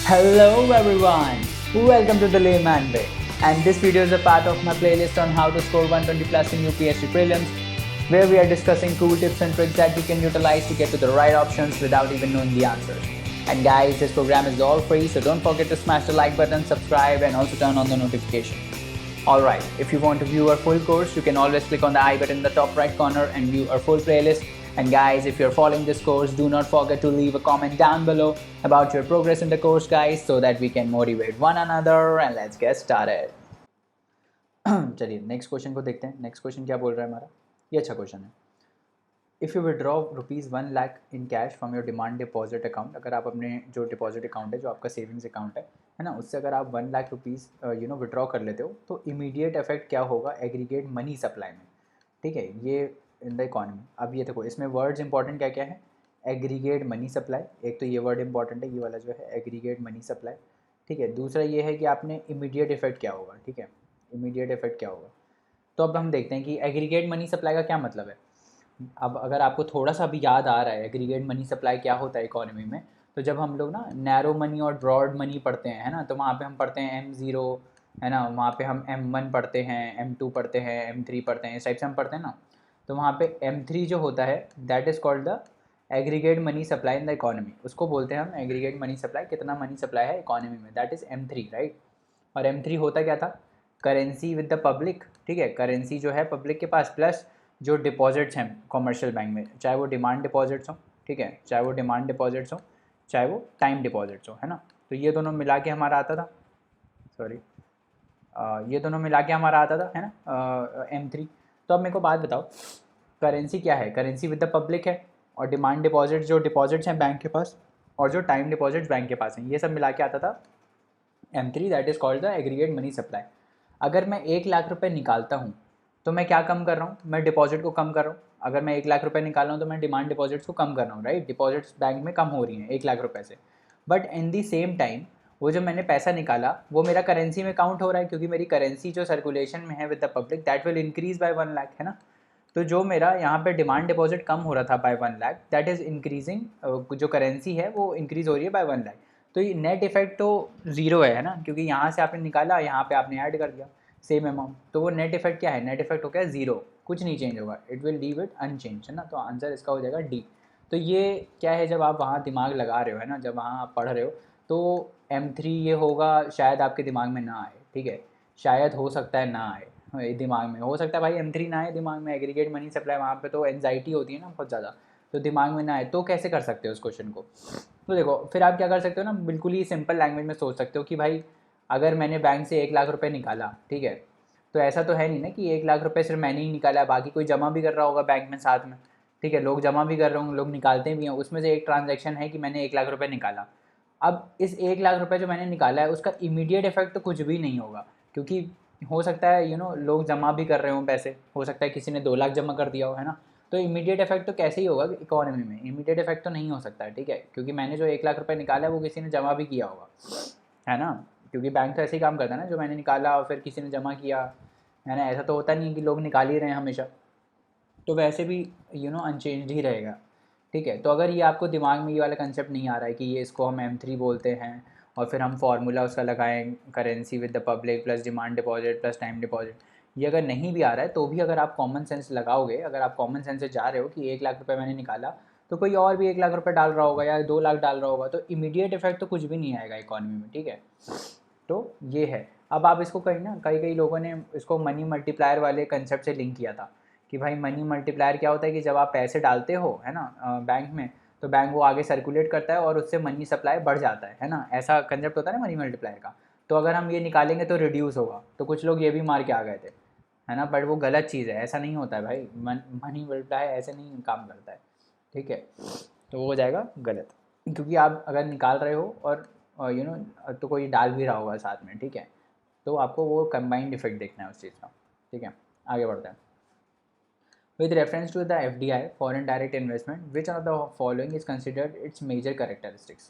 Hello everyone, welcome to the Layman Way, and this video is a part of my playlist on how to score 120 plus in UPSC prelims, where we are discussing cool tips and tricks that you can utilize to get to the right options without even knowing the answers. And guys, this program is all free, so don't forget to smash the like button, subscribe, and also turn on the notification. Alright, if you want to view our full course, you can always click on the I button in the top right corner and view our full playlist. And guys, if you're following this course, do not forget to leave a comment down below about your progress in the course, guys, so that we can motivate one another. And let's get started. चलिए next question को देखते हैं. Next question क्या बोल रहा है हमारा. ये अच्छा क्वेश्चन है. If you withdraw ₹1,00,000 in cash from your demand deposit account, अगर आप अपने जो डिपॉजिट अकाउंट है, जो आपका सेविंग्स अकाउंट है ना, उससे अगर आप ₹1,00,000 विड्रॉ कर लेते हो, तो इमीडिएट इफेक्ट क्या होगा एग्रीगेट मनी सप्लाई में. ठीक है, ये इन द इकॉनमी. अब ये देखो, इसमें वर्ड्स इंपॉर्टेंट क्या क्या है. एग्रीगेट मनी सप्लाई, एक तो ये वर्ड इंपॉर्टेंट है, ये वाला जो है एग्रीगेट मनी सप्लाई. ठीक है, दूसरा ये है कि आपने इमीडिएट इफेक्ट क्या होगा. ठीक है, इमीडिएट इफेक्ट क्या होगा. तो अब हम देखते हैं कि एग्रीगेट मनी सप्लाई का क्या मतलब है. अब अगर आपको थोड़ा सा भी याद आ रहा है एग्रीगेट मनी सप्लाई क्या होता है इकोनॉमी में, तो जब हम लोग ना नैरो मनी और ब्रॉड मनी पढ़ते हैं, है ना, तो वहाँ पे हम पढ़ते हैं M0, है ना, वहाँ पे हम M1 पढ़ते हैं, M2 पढ़ते हैं, M3 पढ़ते हैं, इस टाइप से हम पढ़ते हैं ना. तो वहाँ पे M3 जो होता है that is called the aggregate money supply in the economy. उसको बोलते हैं हम एग्रीगेट मनी सप्लाई. कितना मनी सप्लाई है इकोनॉमी में, दैट इज़ M3, राइट. और M3 होता क्या था, करेंसी विद द पब्लिक. ठीक है, करेंसी जो है पब्लिक के पास, प्लस जो डिपॉजिट्स हैं कॉमर्शियल बैंक में, चाहे वो डिमांड डिपॉजिट्स हों. ठीक है, चाहे वो डिमांड डिपॉजिट्स हों, चाहे वो टाइम डिपॉजिट्स हों, है ना. तो ये दोनों मिला के हमारा आता था, सॉरी, ये दोनों मिला के हमारा आता था, है ना, M3. तो अब मेरे को बात बताओ, करेंसी क्या है. करेंसी विद द पब्लिक है, और डिमांड डिपॉजिट जो डिपॉजिट्स हैं बैंक के पास, और जो टाइम डिपॉजिट्स बैंक के पास हैं, ये सब मिला के आता था M3, that is called the aggregate money supply. अगर मैं 1,00,000 रुपये निकालता हूँ, तो मैं क्या कम कर रहा हूँ, मैं डिपॉजिट को कम कर रहा हूँ. अगर मैं 1,00,000 रुपये निकाल रहा हूँ तो मैं डिमांड डिपॉजिट्स को कम कर रहा हूँ, राइट. डिपॉजिट्स बैंक में कम हो रही हैं 1,00,000 रुपये से. But in the same time वो जो मैंने पैसा निकाला वो मेरा करेंसी में काउंट हो रहा है, क्योंकि मेरी करेंसी जो सर्कुलेशन में है with the public that will increase by 1,00,000, है ना. तो जो मेरा यहाँ पे डिमांड डिपॉजिट कम हो रहा था बाय 1,00,000, दैट इज़ इंक्रीजिंग, जो करेंसी है वो इंक्रीज़ हो रही है बाय 1,00,000. तो ये नेट इफेक्ट तो ज़ीरो है ना, क्योंकि यहाँ से आपने निकाला, यहाँ पे आपने ऐड कर दिया सेम अमाउंट. तो वो नेट इफेक्ट क्या है, नेट इफेक्ट हो गया ज़ीरो, कुछ नहीं चेंज होगा. It will leave it unchange, है ना. तो आंसर इसका हो जाएगा डी. तो ये क्या है, जब आप वहाँ दिमाग लगा रहे हो, है ना, जब वहाँ आप पढ़ रहे हो, तो M3 ये होगा, शायद आपके दिमाग में ना आए. ठीक है, शायद हो सकता है ना आए दिमाग में, हो सकता है भाई M3 ना आए दिमाग में. एग्रीगेट मनी सप्लाई वहाँ पे तो एनजाइटी होती है ना बहुत ज़्यादा, तो दिमाग में ना आए. तो कैसे कर सकते हो उस क्वेश्चन को. तो देखो, फिर आप क्या कर सकते हो ना, बिल्कुल ही सिंपल लैंग्वेज में सोच सकते हो कि भाई अगर मैंने बैंक से 1,00,000 रुपये निकाला, ठीक है, तो ऐसा तो है नहीं ना कि 1,00,000 रुपये सिर्फ मैंने ही निकाला है, बाकी कोई जमा भी कर रहा होगा बैंक में साथ में. ठीक है, लोग जमा भी कर रहे होंगे, लोग निकालते भी हैं. उसमें से एक ट्रांजैक्शन है कि मैंने 1,00,000 रुपये निकाला. अब इस 1,00,000 रुपये जो मैंने निकाला है उसका इमीडिएट इफेक्ट तो कुछ भी नहीं होगा, क्योंकि हो सकता है लोग जमा भी कर रहे हों पैसे, हो सकता है किसी ने 2,00,000 जमा कर दिया हो, है ना. तो इमीडिएट इफेक्ट तो कैसे ही होगा इकोनॉमी में, इमीडिएट इफेक्ट तो नहीं हो सकता है. ठीक है, क्योंकि मैंने जो 1,00,000 रुपये निकाला है वो किसी ने जमा भी किया होगा, है ना. क्योंकि बैंक तो ऐसे ही काम करता है ना, जो मैंने निकाला और फिर किसी ने जमा किया, है ना. ऐसा तो होता नहीं है कि लोग निकाल ही रहे हैं हमेशा. तो वैसे भी अनचेंज्ड ही रहेगा. ठीक है, तो अगर ये आपको दिमाग में ये वाला कंसेप्ट नहीं आ रहा है कि ये इसको हम M3 बोलते हैं, और फिर हम फार्मूला उसका लगाएं currency with the public plus demand deposit plus time deposit, ये अगर नहीं भी आ रहा है तो भी अगर आप कॉमन सेंस लगाओगे, अगर आप कॉमन सेंस से जा रहे हो कि 1,00,000 रुपये मैंने निकाला, तो कोई और भी 1,00,000 रुपये डाल रहा होगा या 2,00,000 डाल रहा होगा, तो इमीडिएट इफेक्ट तो कुछ भी नहीं आएगा इकॉनमी में. ठीक है, तो ये है. अब आप इसको कई कई लोगों ने इसको मनी मल्टीप्लायर वाले कंसेप्ट से लिंक किया था कि भाई मनी मल्टीप्लायर क्या होता है कि जब आप पैसे डालते हो, है ना, बैंक में, तो बैंक वो आगे सर्कुलेट करता है और उससे मनी सप्लाई बढ़ जाता है ना. ऐसा कंसेप्ट होता है ना मनी मल्टीप्लायर का. तो अगर हम ये निकालेंगे तो रिड्यूस होगा, तो कुछ लोग ये भी मार के आ गए थे, है ना. बट वो गलत चीज़ है, ऐसा नहीं होता है भाई. मनी मल्टीप्लायर ऐसे नहीं काम करता है. ठीक है, तो वो हो जाएगा गलत, क्योंकि आप अगर निकाल रहे हो और तो कोई डाल भी रहा होगा साथ में. ठीक है, तो आपको वो कंबाइंड इफेक्ट देखना है उस चीज़ का. ठीक है, आगे बढ़ते हैं. With reference to the FDI, foreign direct investment, which one of the following is considered its major characteristics?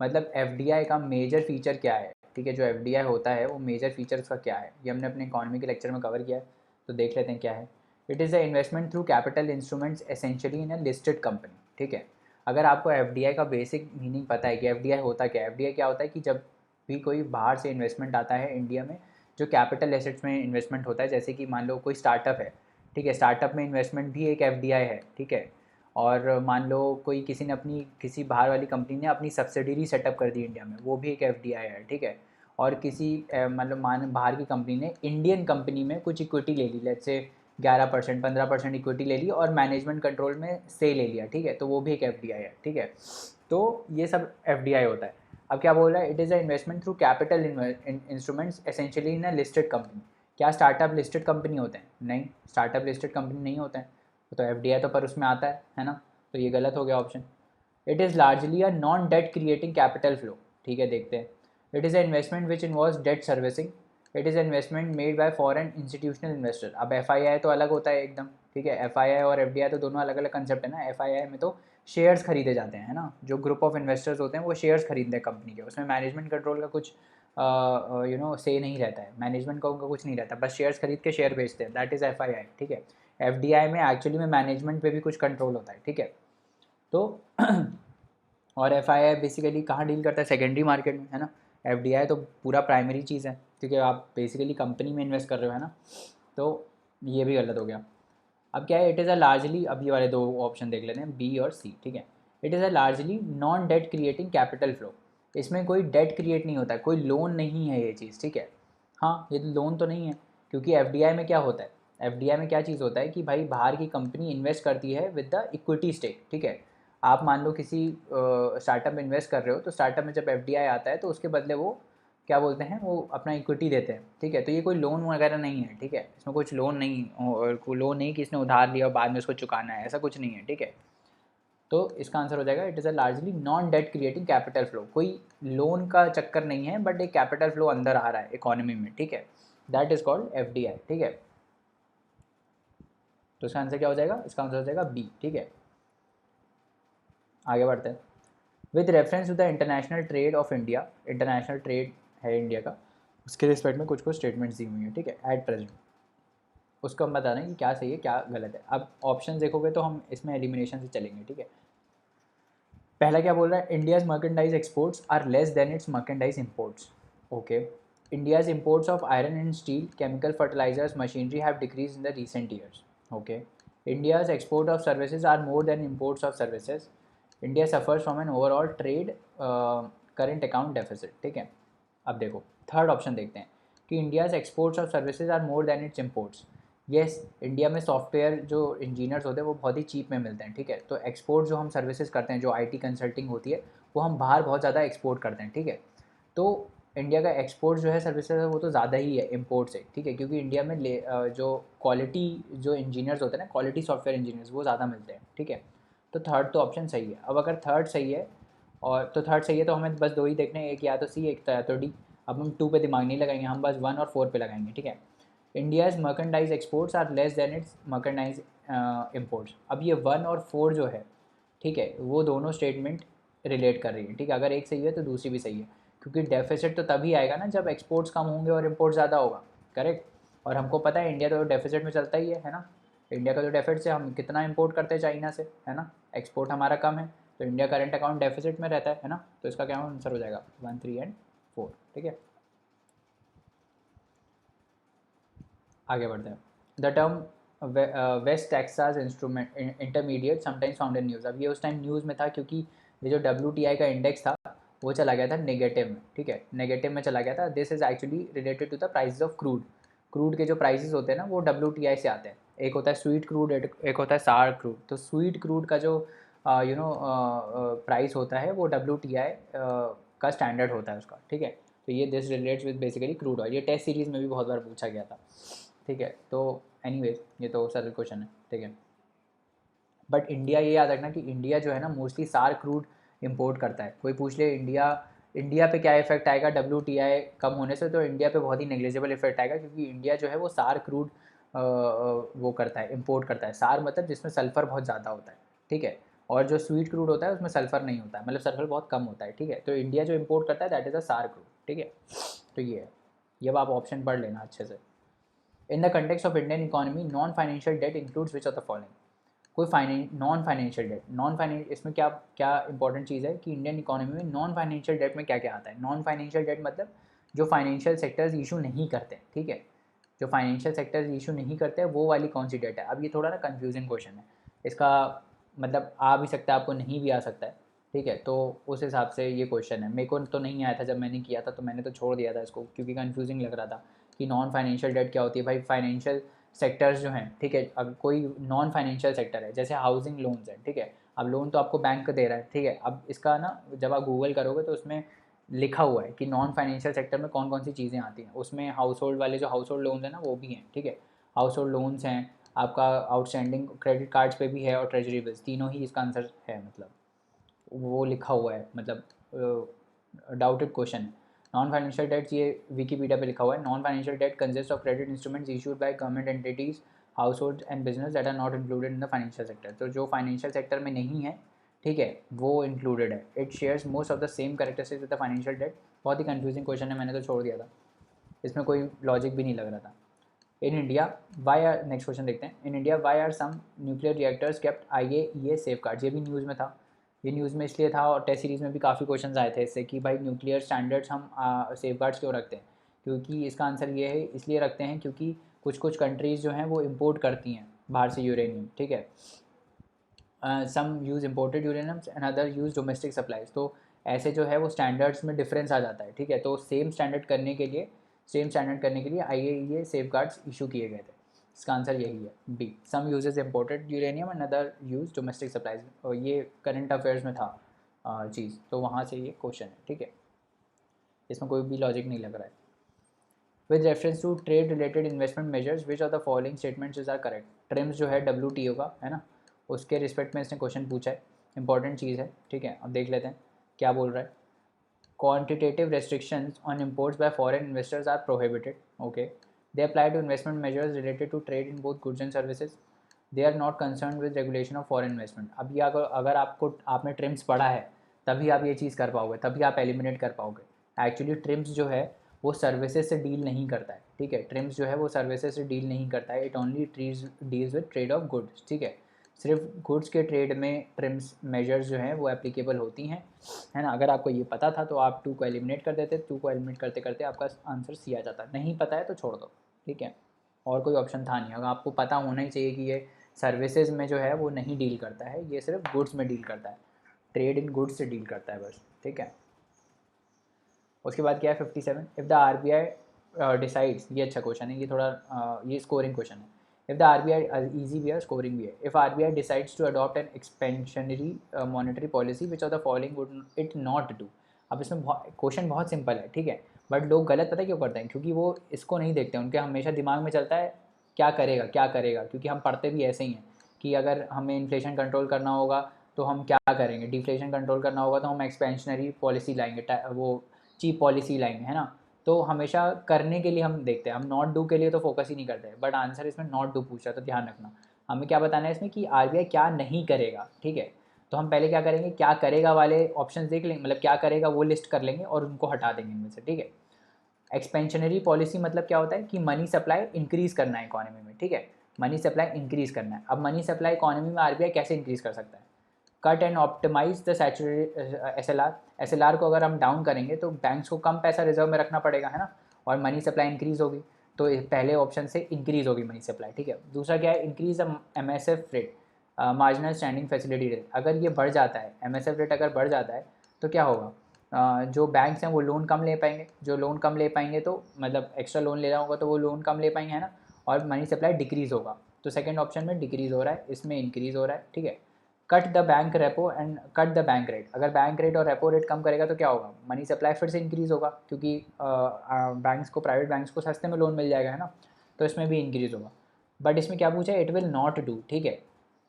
मतलब FDI का मेजर फीचर क्या है. ठीक है, जो FDI होता है वो मेजर फीचर उसका क्या है, ये हमने अपने इकॉनमी के लेक्चर में कवर किया है, तो देख लेते हैं क्या है. It is the investment through capital instruments essentially in a listed company. ठीक है, अगर आपको एफडीआई का बेसिक मीनिंग पता है कि एफडीआई होता क्या है, एफडीआई क्या होता है कि जब भी कोई बाहर से इन्वेस्टमेंट आता है इंडिया में, जो कैपिटल एसेट्स में इन्वेस्टमेंट होता है, जैसे कि मान लो कोई स्टार्टअप है, ठीक है, स्टार्टअप में इन्वेस्टमेंट भी एक एफडीआई है, ठीक है। और मान लो कोई किसी ने अपनी किसी बाहर वाली कंपनी ने अपनी सब्सिडरी सेटअप कर दी इंडिया में, वो भी एक एफडीआई है, ठीक है। और किसी मतलब बाहर की कंपनी ने इंडियन कंपनी में कुछ इक्विटी ले ली, लेट्स से 11% 15% इक्विटी ले ली और मैनेजमेंट कंट्रोल में से ले लिया, ठीक है, तो वो भी एक एफडीआई है, ठीक है। तो ये सब एफडीआई होता है। अब क्या बोल रहा है, it is a investment through capital instruments essentially in a listed company. क्या स्टार्टअप लिस्टेड कंपनी होते हैं? नहीं, स्टार्टअप लिस्टेड कंपनी नहीं होते हैं, तो एफडीआई तो पर उसमें आता है ना, तो ये गलत हो गया option. It is largely a non debt creating capital flow, ठीक है, देखते हैं। It is a investment which involves debt servicing. It is investment made by foreign institutional investor. अब एफआईआई तो अलग होता है एकदम, ठीक है, एफआईआई और एफडीआई तो दोनों अलग अलग कंसेप्ट है ना। एफआईआई में तो शेयर्स खरीदे जाते हैं, है ना, जो ग्रुप ऑफ इन्वेस्टर्स होते हैं वो शेयर्स खरीदते हैं कंपनी के, उसमें मैनेजमेंट कंट्रोल का कुछ से नहीं रहता है, मैनेजमेंट का उनका कुछ नहीं रहता, बस शेयर्स खरीद के शेयर बेचते हैं, दैट इज़ एफआईआई, ठीक है। एफडीआई में एक्चुअली में मैनेजमेंट पे भी कुछ कंट्रोल होता है, ठीक है। तो और एफआईआई बेसिकली कहाँ डील करता है? सेकेंडरी मार्केट में, है ना। एफडीआई तो पूरा प्राइमरी चीज़ है, क्योंकि आप बेसिकली कंपनी में इन्वेस्ट कर रहे हो, है ना। तो ये भी गलत हो गया। अब क्या है, इट इज़ अ लार्जली, अब ये वाले दो ऑप्शन देख लेते हैं, बी और सी, ठीक है। It is a largely non debt creating capital flow. इसमें कोई डेट क्रिएट नहीं होता है, कोई लोन नहीं है ये चीज़, ठीक है। हाँ, ये लोन तो नहीं है, क्योंकि एफडीआई में क्या होता है, एफडीआई में क्या चीज़ होता है कि भाई बाहर की कंपनी इन्वेस्ट करती है विद द इक्विटी स्टेक, ठीक है। आप मान लो किसी स्टार्टअप में इन्वेस्ट कर रहे हो, तो स्टार्टअप में जब एफडीआई आता है तो उसके बदले वो क्या बोलते हैं, वो अपना इक्विटी देते हैं, ठीक है। तो ये कोई लोन वगैरह नहीं है, ठीक है, इसमें कुछ लोन नहीं, और कोई लोन नहीं कि इसने उधार लिया और बाद में उसको चुकाना है, ऐसा कुछ नहीं है, ठीक है। तो इसका आंसर हो जाएगा, it is a largely non debt creating capital flow. कोई लोन का चक्कर नहीं है, बट एक कैपिटल फ्लो अंदर आ रहा है इकोनॉमी में, ठीक है, दैट इज कॉल्ड एफडीआई, ठीक है। तो इसका आंसर क्या हो जाएगा? इसका आंसर हो जाएगा बी, ठीक है। आगे बढ़ते हैं। With reference to the international trade of India, international trade है इंडिया का, उसके रिस्पेक्ट में कुछ कुछ स्टेटमेंट्स दी हुई हैं, ठीक है, एट प्रेजेंट। उसको हम बता रहे हैं कि क्या सही है क्या गलत है। अब ऑप्शन देखोगे तो हम इसमें एलिमिनेशन से चलेंगे, ठीक है। पहला क्या बोल रहा है, India's merchandise exports are less than its merchandise imports. Okay. India's imports of iron and steel, chemical fertilisers, machinery have decrease in the recent years. Okay. India's export of services are more than imports of services. India suffers from an overall trade current account deficit, ठीक है। अब देखो third option देखते हैं कि India's exports of services are more than its imports. Yes, India में software जो engineers होते हैं वो बहुत ही चीप में मिलते हैं, ठीक है। तो एक्सपोर्ट जो हम सर्विसेज करते हैं, जो आईटी कंसल्टिंग होती है, वो हम बाहर बहुत ज़्यादा एक्सपोर्ट करते हैं, ठीक है। तो इंडिया का एक्सपोर्ट जो है सर्विसेज है वो तो ज़्यादा ही है इम्पोर्ट से, ठीक है, क्योंकि इंडिया में जो क्वालिटी जो इंजीनियर्स होते हैं ना, क्वालिटी सॉफ्टवेयर इंजीनियर्स, वो ज़्यादा मिलते हैं, ठीक है। तो थर्ड तो ऑप्शन सही है। अब अगर थर्ड सही है, और तो थर्ड सही है तो हमें बस दो ही देखने हैं, एक या तो सी एक या तो डी। अब हम टू पे दिमाग नहीं लगाएंगे, हम बस वन और फोर पे लगाएंगे, ठीक है। India's merchandise exports are less than its merchandise imports. अब ये वन और फोर जो है, ठीक है, वो दोनों स्टेटमेंट रिलेट कर रही है, ठीक है। अगर एक सही है तो दूसरी भी सही है, क्योंकि डेफिसिट तो तभी आएगा ना जब एक्सपोर्ट्स कम होंगे और इम्पोर्ट ज़्यादा होगा, करेक्ट। और हमको पता है इंडिया तो डेफिसिट में चलता ही है ना। इंडिया का तो डेफिसिट से हम कितना इम्पोर्ट करते हैं चाइना से, है ना, एक्सपोर्ट हमारा कम है, तो इंडिया करंट अकाउंट डेफिसिट में रहता है ना। तो इसका क्या आंसर हो जाएगा? 1, 3 एंड 4, ठीक है। आगे बढ़ते हैं। The term West Texas instrument intermediate sometimes found in news. अब ये उस टाइम न्यूज़ में था क्योंकि ये जो WTI का इंडेक्स था वो चला गया था नेगेटिव में, ठीक है, नेगेटिव में चला गया था। This is actually related to the prices of crude. Crude के जो प्राइसेस होते हैं ना वो WTI से आते हैं। एक होता है स्वीट क्रूड, एक होता है सार क्रूड। तो स्वीट क्रूड का जो प्राइस होता है वो WTI का स्टैंडर्ड होता है उसका, ठीक है। तो ये this relates with basically crude oil. ये टेस्ट सीरीज़ में भी बहुत बार पूछा गया था, ठीक है। तो एनीवेज ये तो सरल क्वेश्चन है, ठीक है। बट इंडिया, ये याद रखना कि इंडिया जो है ना मोस्टली सार क्रूड इंपोर्ट करता है। कोई पूछ ले इंडिया, इंडिया पे क्या इफेक्ट आएगा WTI कम होने से, तो इंडिया पे बहुत ही नेग्लिजिबल इफेक्ट आएगा, क्योंकि इंडिया जो है वो सार क्रूड वो करता है, इंपोर्ट करता है। सार मतलब जिसमें सल्फ़र बहुत ज़्यादा होता है, ठीक है। और जो स्वीट क्रूड होता है उसमें सल्फ़र नहीं होता है, मतलब सल्फ़र बहुत कम होता है, ठीक है। तो इंडिया जो इंपोर्ट करता है दैट इज़ अ सार क्रूड, ठीक है। तो ये है, ये अब आप ऑप्शन पढ़ लेना अच्छे से। In the context of Indian economy, non-financial debt includes which of the following? कोई नॉन फाइनेंशियल डेट, इसमें क्या क्या इंपॉर्टेंट चीज़ है कि इंडियन इकोनॉमी में नॉन फाइनेंशियल डेट में क्या क्या आता है। नॉन फाइनेंशियल डेट मतलब जो फाइनेंशियल सेक्टर्स इशू नहीं करते, ठीक है, जो फाइनेंशियल सेक्टर्स इशू नहीं करते हैं वो वाली कौन सी डेट है। अब ये थोड़ा ना कन्फ्यूजिंग क्वेश्चन है, इसका मतलब आ भी सकता है, आपको नहीं भी आ सकता है, ठीक है। तो उस हिसाब से ये क्वेश्चन है, मेरे को तो नहीं आया था जब मैंने किया था, तो मैंने तो छोड़ दिया था इसको क्योंकि कन्फ्यूजिंग लग रहा था कि नॉन फाइनेंशियल डेट क्या होती है। भाई फाइनेंशियल सेक्टर्स जो हैं, ठीक है, अब कोई नॉन फाइनेंशियल सेक्टर है जैसे हाउसिंग लोन्स है, ठीक है, अब लोन तो आपको बैंक दे रहा है, ठीक है, अब इसका ना जब आप गूगल करोगे तो उसमें लिखा हुआ है कि नॉन फाइनेंशियल सेक्टर में कौन कौन सी चीज़ें आती हैं। उसमें हाउस होल्ड वाले जो हाउस होल्ड लोन्स हैं ना वो भी हैं, ठीक है, हाउस होल्ड लोन्स हैं, आपका आउटस्टैंडिंग क्रेडिट कार्ड्स पे भी है और ट्रेजरी बिल्स, तीनों ही इसका आंसर है, मतलब वो लिखा हुआ है, मतलब डाउटेड क्वेश्चन है। नॉन फाइनेंशियल डेट्स ये विकीपीडिया पे लिखा हुआ है, non financial debt consist of credit instruments issued by government entities house hold and business that are not included in the financial sector. तो जो फाइनेंशियल सेक्टर में नहीं है, ठीक है, वो इंक्लूडेड है। It shares most of the same characteristics with the financial debt. बहुत ही कन्फ्यूजिंग क्वेश्चन है, मैंने तो छोड़ दिया था, इसमें कोई लॉजिक भी नहीं लग रहा था। In India why are, next question देखते हैं, in India why are some nuclear reactors kept IAEA safe guards. ये भी न्यूज़ में था, ये न्यूज़ में इसलिए था और टेस्ट सीरीज़ में भी काफ़ी क्वेश्चन आए थे इससे कि भाई न्यूक्लियर स्टैंडर्ड्स हम सेफ गार्ड्स क्यों रखते हैं। क्योंकि इसका आंसर ये है, इसलिए रखते हैं क्योंकि कुछ कुछ कंट्रीज़ जो हैं वो इम्पोर्ट करती हैं बाहर से यूरेनियम, ठीक है, some use imported uraniums and other use domestic supplies. तो ऐसे जो है वो स्टैंडर्ड्स में डिफरेंस आ जाता है, ठीक है, तो सेम स्टैंडर्ड करने के लिए IAEA सेफ गार्ड्स इशू किए गए थे। इसका आंसर यही है, B, some uses imported uranium and other use domestic supplies. और ये करंट अफेयर्स में था चीज़, तो वहाँ से ये क्वेश्चन है, ठीक है, इसमें कोई भी लॉजिक नहीं लग रहा है। With reference to trade related investment measures which of the following statements is are correct. TRIMS जो है WTO का है ना, उसके रिस्पेक्ट में इसने क्वेश्चन पूछा है, इंपॉर्टेंट चीज़ है, ठीक है। अब देख लेते हैं क्या बोल रहा है। Quantitative restrictions on imports by foreign investors are prohibited. Okay, they apply to investment measures related to trade in both goods and services. They are not concerned with regulation of foreign investment. अब ये अगर आपको आपने TRIMS पढ़ा है तभी आप ये चीज़ कर पाओगे, तभी आप एलिमिनेट कर पाओगे। एक्चुअली ट्रिम्स जो है वो सर्विसेज से डील नहीं करता है, ठीक है, ट्रिम्स जो है वो सर्विसेज से डील नहीं करता है, it only deals with trade off goods, ठीक है। सिर्फ गुड्स के ट्रेड में ट्रिम्स मेजर्स जो हैं वो एप्लीकेबल होती हैं, है ना। अगर आपको ये पता था तो आप 2 को एलिमिनेट कर देते, 2 को एलिमिनेट करते करते आपका आंसर C आ जाता। नहीं पता है तो छोड़ दो, ठीक है, और कोई ऑप्शन था नहीं। अगर आपको पता होना ही चाहिए कि ये सर्विसेज में जो है वो नहीं डील करता है, ये सिर्फ गुड्स में डील करता है, ट्रेड इन गुड्स से डील करता है बस, ठीक है। उसके बाद क्या है 57, इफ़ द RBI डिसाइड्स, ये अच्छा क्वेश्चन है, ये थोड़ा ये स्कोरिंग क्वेश्चन है। इफ़ द RBI, ईजी भी है स्कोरिंग भी है, if RBI decides to adopt an expansionary monetary policy which of the following would it not do. अब इसमें क्वेश्चन बहुत सिंपल है, ठीक है, बट लोग गलत पता है क्यों करते हैं, क्योंकि वो इसको नहीं देखते, उनके हमेशा दिमाग में चलता है क्या करेगा क्या करेगा, क्योंकि हम पढ़ते भी ऐसे ही हैं कि अगर हमें इन्फ्लेशन कंट्रोल करना होगा तो हम क्या करेंगे, डिफ्लेशन कंट्रोल करना होगा तो हम एक्सपेंशनरी पॉलिसी लाएंगे, वो चीप पॉलिसी लाएंगे, है ना। तो हमेशा करने के लिए हम देखते हैं, हम नॉट डू के लिए तो फोकस ही नहीं करते, बट आंसर इसमें नॉट डू पूछ रहा है, तो ध्यान रखना हमें क्या बताना है इसमें कि RBI क्या नहीं करेगा, ठीक है। तो हम पहले क्या करेंगे, क्या करेगा वाले ऑप्शन देख लेंगे, मतलब क्या करेगा वो लिस्ट कर लेंगे और उनको हटा देंगे इनमें से, ठीक है। एक्सपेंशनरी पॉलिसी मतलब क्या होता है कि मनी सप्लाई इंक्रीज़ करना है इकोनॉमी में, ठीक है, मनी सप्लाई इंक्रीज़ करना है। अब मनी सप्लाई इकोनॉमी में RBI कैसे इंक्रीज़ कर सकता है, cut and optimise the saturated SLR को अगर हम डाउन करेंगे तो बैंक्स को कम पैसा रिजर्व में रखना पड़ेगा, है ना, और मनी सप्लाई इंक्रीज़ होगी, तो पहले ऑप्शन से इंक्रीज़ होगी मनी सप्लाई, ठीक है। दूसरा क्या है, increase MSF rate, marginal standing facility rate, अगर ये बढ़ जाता है, MSF रेट अगर बढ़ जाता है तो क्या होगा, जो बैंक्स हैं वो लोन कम ले पाएंगे, जो लोन कम ले पाएंगे तो मतलब एक्स्ट्रा लोन ले रहा होगा तो वो लोन कम ले पाएंगे, है ना, और मनी सप्लाई डिक्रीज़ होगा। तो सेकंड ऑप्शन में डिक्रीज़ हो रहा है, इसमें इंक्रीज़ हो रहा है, ठीक है। Cut the bank repo and cut the bank rate, अगर बैंक रेट और रेपो रेट कम करेगा तो क्या होगा, मनी सप्लाई फिर से इंक्रीज़ होगा, क्योंकि बैंक्स को, प्राइवेट बैंक्स को सस्ते में लोन मिल जाएगा, है ना, तो इसमें भी इंक्रीज़ होगा। बट इसमें क्या पूछा है, इट विल नॉट डू, ठीक है,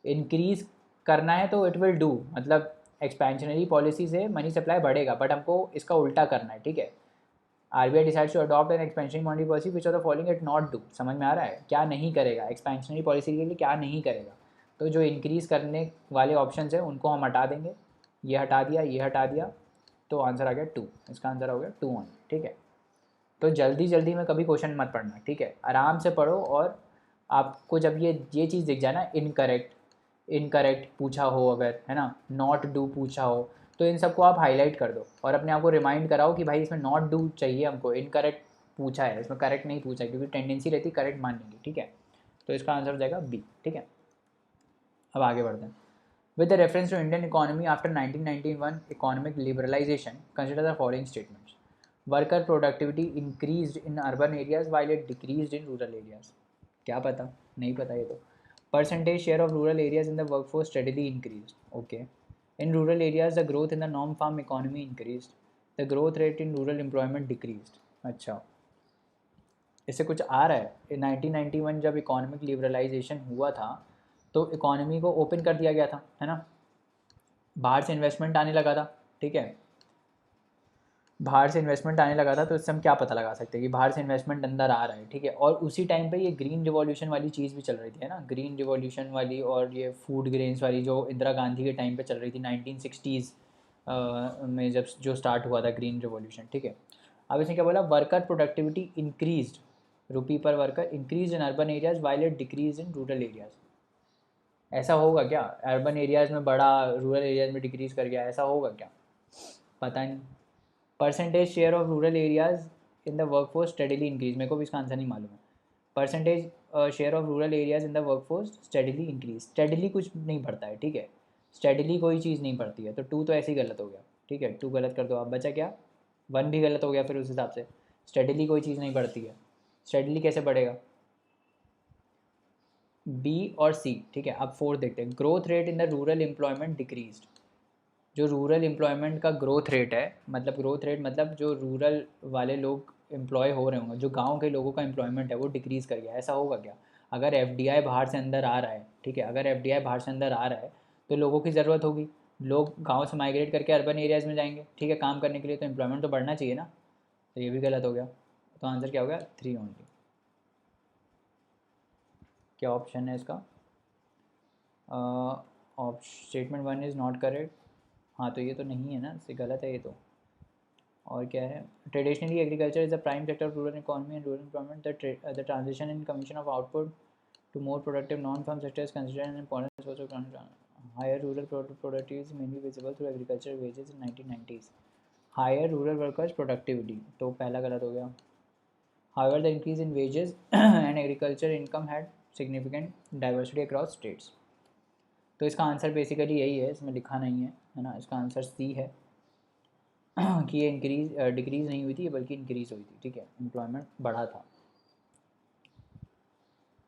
इंक्रीज़ करना है तो इट विल डू, मतलब एक्सपेंशनरी पॉलिसी से मनी सप्लाई बढ़ेगा, बट हमको इसका उल्टा करना है, ठीक है। RBI decides to adopt an expansionary monetary policy which of the following it not do, समझ में आ रहा है, क्या नहीं करेगा, एक्सपेंशनरी पॉलिसी के लिए क्या नहीं करेगा। तो जो इंक्रीज़ करने वाले ऑप्शन हैं उनको हम हटा देंगे, ये हटा दिया, ये हटा दिया, तो आंसर आ गया 2, इसका आंसर हो गया 2 1, ठीक है। तो जल्दी जल्दी में कभी क्वेश्चन मत पढ़ना, ठीक है, आराम से पढ़ो, और आपको जब ये चीज़ दिख जाए ना, इनकरेक्ट इनकरेक्ट पूछा हो अगर, है ना, नॉट डू पूछा हो, तो इन सबको आप हाईलाइट कर दो और अपने आप को रिमाइंड कराओ कि भाई इसमें नॉट डू चाहिए हमको, इनकरेक्ट पूछा है, इसमें करेक्ट नहीं पूछा है, क्योंकि टेंडेंसी रहती है करेक्ट मानने की, ठीक है। तो इसका आंसर हो जाएगा बी, ठीक है। अब आगे बढ़ते हैं। With the reference to Indian economy after 1991 economic liberalisation, consider the following statements. Worker productivity increased in urban areas while it decreased in rural areas. क्या पता, नहीं पता ये तो। Percentage share of rural areas in the workforce steadily increased, okay. In rural areas the growth in the non farm economy increased, the growth rate in rural employment decreased. अच्छा, इससे कुछ आ रहा है। 1991 जब इकोनॉमिक लिबरलाइजेशन हुआ था तो economy को ओपन कर दिया गया था, है ना, बाहर से इन्वेस्टमेंट आने लगा था, ठीक है। बाहर से इन्वेस्टमेंट आने लगा था, तो इससे हम क्या पता लगा सकते हैं कि बाहर से इन्वेस्टमेंट अंदर आ रहा है, ठीक है। और उसी टाइम पे ये ग्रीन रिवॉल्यूशन वाली चीज़ भी चल रही थी, है ना, ग्रीन रिवॉल्यूशन वाली, और ये फूड ग्रेन्स वाली जो इंदिरा गांधी के टाइम पे चल रही थी 1960s में, जब जो स्टार्ट हुआ था ग्रीन रिवॉल्यूशन, ठीक है। अब इसने क्या बोला, वर्कर प्रोडक्टिविटी इंक्रीज्ड रुपी पर worker increase in urban areas while it decrease in rural areas. ऐसा होगा क्या, अर्बन एरियाज़ में बढ़ा, रूरल एरियाज़ में डिक्रीज़ कर गया, ऐसा होगा क्या, पता नहीं। Percentage share of rural areas in the workforce steadily increase, मेरे को भी इसका आंसर नहीं मालूम है। Percentage share of rural areas in the workforce steadily increase, steadily कुछ नहीं बढ़ता है, ठीक है, स्टडीली कोई चीज़ नहीं बढ़ती है, तो टू तो ऐसे ही गलत हो गया, ठीक है। टू गलत कर दो आप, बचा क्या, वन भी गलत हो गया फिर उस हिसाब से। स्टडीली कोई चीज़ नहीं बढ़ती है, स्टडीली कैसे बढ़ेगा, बी और सी, ठीक है। अब फोर्थ देखते हैं। Growth rate in the rural employment decreased, जो रूरल एम्प्लॉयमेंट का ग्रोथ रेट है, मतलब ग्रोथ रेट मतलब जो रूरल वाले लोग एम्प्लॉय हो रहे होंगे, जो गांव के लोगों का एम्प्लॉयमेंट है वो डिक्रीज़ कर गया, ऐसा होगा क्या। अगर एफडीआई बाहर से अंदर आ रहा है, ठीक है, अगर एफडीआई बाहर से अंदर आ रहा है तो लोगों की ज़रूरत होगी, लोग गाँव से माइग्रेट करके अर्बन एरियाज़ में जाएंगे, ठीक है, काम करने के लिए, तो एम्प्लॉयमेंट तो बढ़ना चाहिए ना, तो ये भी गलत हो गया। तो आंसर क्या हो गया, 3 ओनली। क्या ऑप्शन है इसका, स्टेटमेंट 1 इज़ नॉट करेक्ट, हाँ तो ये तो नहीं है ना, इससे गलत है ये तो। और क्या है, traditionally agriculture is the prime sector of rural economy and rural employment, the transition in commission of output to more productive non farm sectors considered an important source of higher rural productivity is mainly visible through agriculture wages in 1990s, higher rural workers productivity, तो पहला गलत हो गया। However the increase in wages and agriculture income had significant diversity across states, तो इसका answer basically यही है, इसमें लिखा नहीं है ना, इसका आंसर सी है कि ये इंक्रीज डिक्रीज़ नहीं हुई थी, बल्कि इंक्रीज़ हुई थी, ठीक है, एम्प्लॉयमेंट बढ़ा था।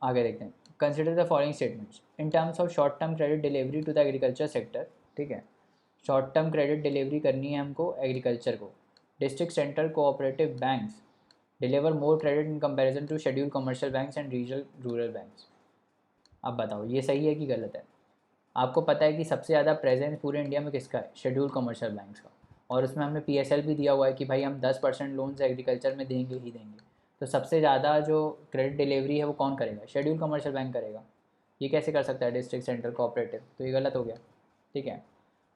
आगे देखते हैं। Consider the following statements in terms of short term credit delivery to the agriculture sector, ठीक है, शॉर्ट टर्म क्रेडिट डिलीवरी करनी है हमको एग्रीकल्चर को। District central cooperative banks deliver more credit in comparison to schedule commercial banks and regional rural banks. अब बताओ ये सही है कि गलत है। आपको पता है कि सबसे ज़्यादा प्रेजेंस पूरे इंडिया में किसका है, शेड्यूल कमर्शियल बैंक्स का, और उसमें हमने पीएसएल भी दिया हुआ है कि भाई हम 10% लोन्स एग्रीकल्चर में देंगे ही देंगे, तो सबसे ज़्यादा जो क्रेडिट डिलीवरी है वो कौन करेगा, शेड्यूल कमर्शियल बैंक करेगा। ये कैसे कर सकता है डिस्ट्रिक्ट सेंट्रल कोऑपरेटिव, तो ये गलत हो गया, ठीक है।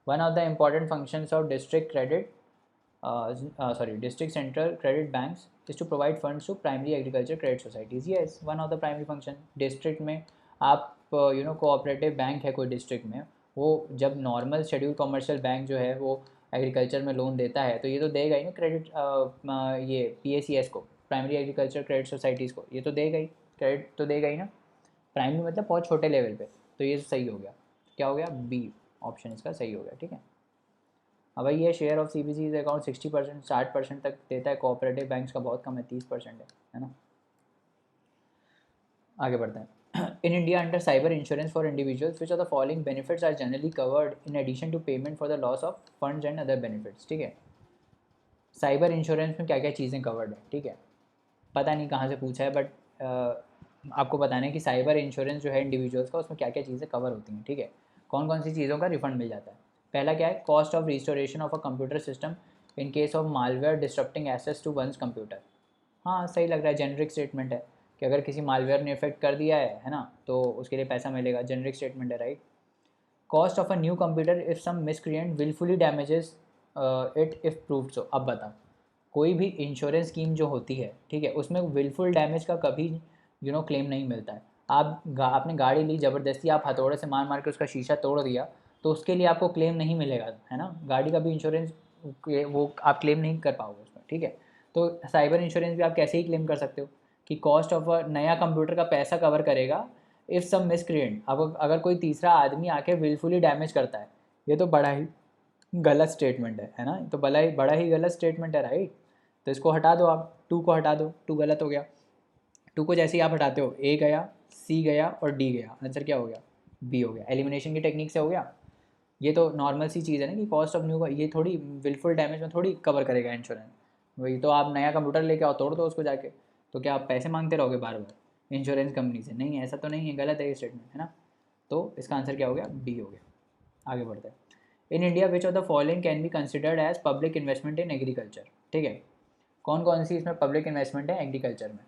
One of the important functions of district credit district central credit banks is to provide funds to primary agriculture credit societies, yes one of the primary function. डिस्ट्रिक्ट में आप कोऑपरेटिव बैंक है कोई डिस्ट्रिक्ट में, वो जब नॉर्मल शेड्यूल कमर्शियल बैंक जो है वो एग्रीकल्चर में लोन देता है तो ये तो देगा ही ना क्रेडिट, ये पीएसीएस को, प्राइमरी एग्रीकल्चर क्रेडिट सोसाइटीज़ को, ये तो देगा ही, क्रेडिट तो देगा ही ना, प्राइमरी मतलब बहुत छोटे लेवल पे, तो ये सही हो गया। क्या हो गया, बी ऑप्शन इसका सही हो गया, ठीक है। अब भाई ये शेयर ऑफ सीबीसी अकाउंट 60% 60% तक देता है, कोऑपरेटिव बैंक्स का बहुत कम है, 30% है ना। आगे बढ़ते हैं। In India under cyber insurance for individuals which are the following benefits are generally covered in addition to payment for the loss of funds and other benefits, ठीक है। साइबर इंश्योरेंस में क्या क्या चीज़ें कवर्ड है, ठीक है, पता नहीं कहाँ से पूछा है, बट आपको बताना है कि साइबर इंश्योरेंस जो है इंडिविजुअल्स का, उसमें क्या क्या चीज़ें कवर होती हैं, ठीक है, कौन कौन सी चीज़ों का रिफंड मिल जाता है। पहला क्या है, cost of restoration of a computer system in case of malware disrupting access to one's computer. हाँ सही लग रहा है, जेनरिक स्टेटमेंट है कि अगर किसी मालवेयर ने इफेक्ट कर दिया है ना, तो उसके लिए पैसा मिलेगा, जेनरिक स्टेटमेंट है, right. Cost of a new computer if some miscreant wilfully damages it if proved so. अब बताओ, कोई भी इंश्योरेंस स्कीम जो होती है, ठीक है, उसमें विलफुल डैमेज का कभी क्लेम नहीं मिलता है। आपने गाड़ी ली ज़बरदस्ती, आप हथौड़े से मार मार के उसका शीशा तोड़ दिया, तो उसके लिए आपको क्लेम नहीं मिलेगा, है ना। गाड़ी का भी इंश्योरेंस वो आप क्लेम नहीं कर पाओगे उसमें, ठीक है। तो साइबर इंश्योरेंस भी आप कैसे ही क्लेम कर सकते हो कि कॉस्ट ऑफ अ नया कंप्यूटर का पैसा कवर करेगा इफ़ सम मिसक्रिएंट। अब अगर कोई तीसरा आदमी आके विलफुली डैमेज करता है, ये तो बड़ा ही गलत स्टेटमेंट है ना। तो बड़ा ही गलत स्टेटमेंट है, राइट। तो इसको हटा दो, आप 2 को हटा दो, 2 गलत हो गया। 2 को जैसे ही आप हटाते हो, ए गया, सी गया और डी गया, आंसर क्या हो गया, बी हो गया। एलिमिनेशन की टेक्निक से हो गया। ये तो नॉर्मल सी चीज़ है ना कि कॉस्ट ऑफ न्यू का ये थोड़ी विलफुल डैमेज में थोड़ी कवर करेगा इंश्योरेंस। वही तो, आप नया कंप्यूटर लेके आओ, तोड़ दो उसको जाके, तो क्या आप पैसे मांगते रहोगे बार बार इंश्योरेंस कंपनी से? नहीं, ऐसा तो नहीं है, गलत है ये स्टेटमेंट, है ना। तो इसका आंसर क्या हो गया, डी हो गया। आगे बढ़ते हैं। In India which of the following can be considered as public investment in agriculture, ठीक है। कौन कौन सी इसमें पब्लिक इन्वेस्टमेंट है एग्रीकल्चर में,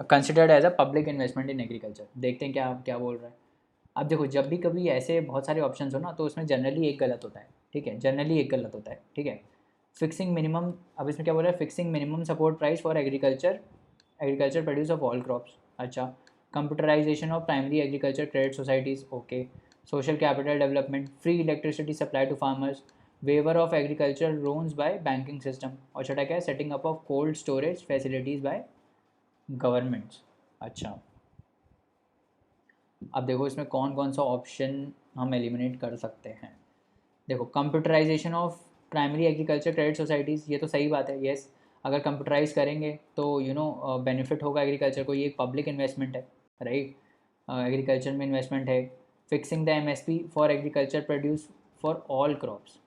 considered as a public investment in agriculture? देखते हैं क्या क्या बोल रहा है। अब देखो, जब भी कभी ऐसे बहुत सारे ऑप्शंस हो ना, तो उसमें जनरली एक गलत होता है, ठीक है, जनरली एक गलत होता है, ठीक है। फिक्सिंग मिनिमम, अब इसमें क्या बोल रहा है, fixing minimum support price for agriculture produce of all crops, अच्छा। Computerisation of primary agriculture credit societies, okay. Social capital development, free electricity supply to farmers, waiver of agriculture loans by banking system, और छठा क्या है, setting up of cold storage facilities by governments, अच्छा। अब देखो इसमें कौन कौन सा ऑप्शन हम एलिमिनेट कर सकते हैं। देखो, computerisation of primary agriculture credit societies, ये तो सही बात है, येस। अगर कंप्यूटराइज करेंगे तो बेनिफिट होगा एग्रीकल्चर को, ये एक पब्लिक इन्वेस्टमेंट है, राइट। एग्रीकल्चर में इन्वेस्टमेंट है। Fixing the MSP for agriculture produce for all crops,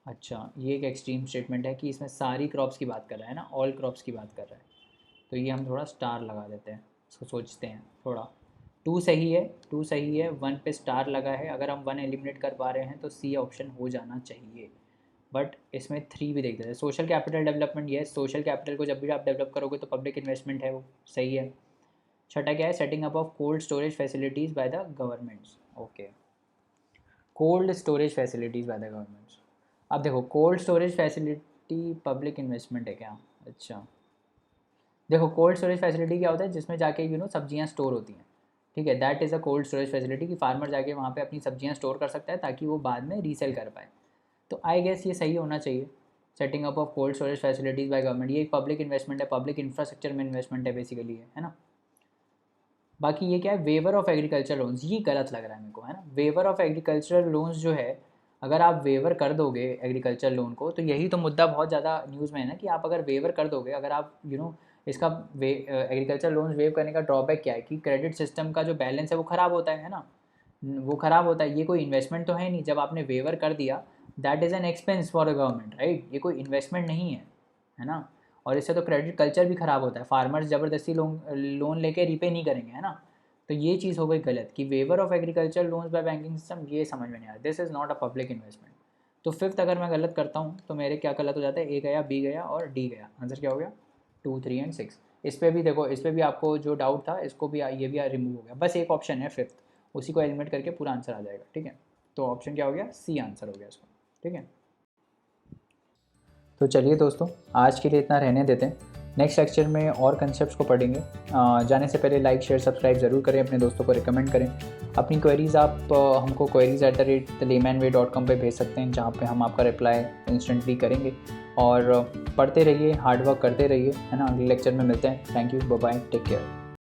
अच्छा, ये एक एक्सट्रीम स्टेटमेंट है कि इसमें सारी क्रॉप्स की बात कर रहा है ना, ऑल क्रॉप्स की बात कर रहा है, तो ये हम थोड़ा स्टार लगा देते हैं, इसको सोचते हैं थोड़ा। 2 सही है, 2 सही है, 1 पे स्टार लगा है। अगर हम 1 एलिमिनेट कर पा रहे हैं तो सी ऑप्शन हो जाना चाहिए, बट इसमें 3 भी देख देते हैं। सोशल कैपिटल डेवलपमेंट, ये सोशल कैपिटल को जब भी आप डेवलप करोगे तो पब्लिक इन्वेस्टमेंट है, वो सही है। छठा क्या है, setting up of cold storage facilities by the governments, okay. Cold storage facilities by the governments, अब देखो cold storage facility public investment है क्या, अच्छा। देखो, कोल्ड स्टोरेज फैसिलिटी क्या होता है, जिसमें जाके सब्जियां स्टोर होती हैं, ठीक है, that is a cold storage facility, कि फार्मर जाके वहाँ पे अपनी सब्जियां स्टोर कर सकता है ताकि वो बाद में रीसेल कर पाए। तो आई गेस ये सही होना चाहिए। Setting up of cold storage facilities by government, ये एक पब्लिक इन्वेस्टमेंट है, पब्लिक इंफ्रास्ट्रक्चर में इन्वेस्टमेंट है बेसिकली, है ना। बाकी ये क्या है, वेवर ऑफ एग्रीकल्चर लोन्स, ये गलत लग रहा है मेरे को, है ना। वेवर ऑफ एग्रीकल्चर लोन्स जो है, अगर आप वेवर कर दोगे एग्रीकल्चर लोन को, तो यही तो मुद्दा बहुत ज़्यादा न्यूज़ में है ना, कि आप अगर वेवर कर दोगे, अगर आप इसका एग्रीकल्चर लोन वेव करने का ड्रॉबैक क्या है कि क्रेडिट सिस्टम का जो बैलेंस है वो ख़राब होता है ना, वो ख़राब होता है। ये कोई इन्वेस्टमेंट तो है नहीं, जब आपने वेवर कर दिया, that is an expense for the government, right. ये कोई इन्वेस्टमेंट नहीं है ना। और इससे तो क्रेडिट कल्चर भी ख़राब होता है, फार्मर्स ज़बरदस्ती लोन लेके रीपे नहीं करेंगे, है ना। तो ये चीज़ हो गई गलत कि waiver of agriculture loans by banking system, ये समझ में नहीं आया, this is not a public investment. तो फिफ्थ अगर मैं गलत करता हूँ तो मेरे क्या गलत हो जाता है, ए गया, बी गया और डी गया, आंसर क्या हो गया, 2, 3 एंड 6। इस पर भी देखो, इस पर भी आपको जो डाउट था, इसको भी ये भी रिमूव हो गया, बस एक ऑप्शन है फिफ्थ, उसी को एलिमिनेट करके पूरा आंसर आ जाएगा, ठीक है। तो ऑप्शन क्या हो गया, सी आंसर हो गया इसका, ठीक है। तो चलिए दोस्तों, आज के लिए इतना रहने देते हैं, नेक्स्ट लेक्चर में और कंसेप्ट्स को पढ़ेंगे। जाने से पहले लाइक शेयर सब्सक्राइब ज़रूर करें, अपने दोस्तों को रिकमेंड करें। अपनी क्वेरीज़ आप हमको queries@thelaymanway.com पे भेज सकते हैं, जहाँ पे हम आपका रिप्लाई इंस्टेंटली करेंगे। और पढ़ते रहिए, हार्ड वर्क करते रहिए, है ना। अगले लेक्चर में मिलते हैं। Thank you, bye bye, take care.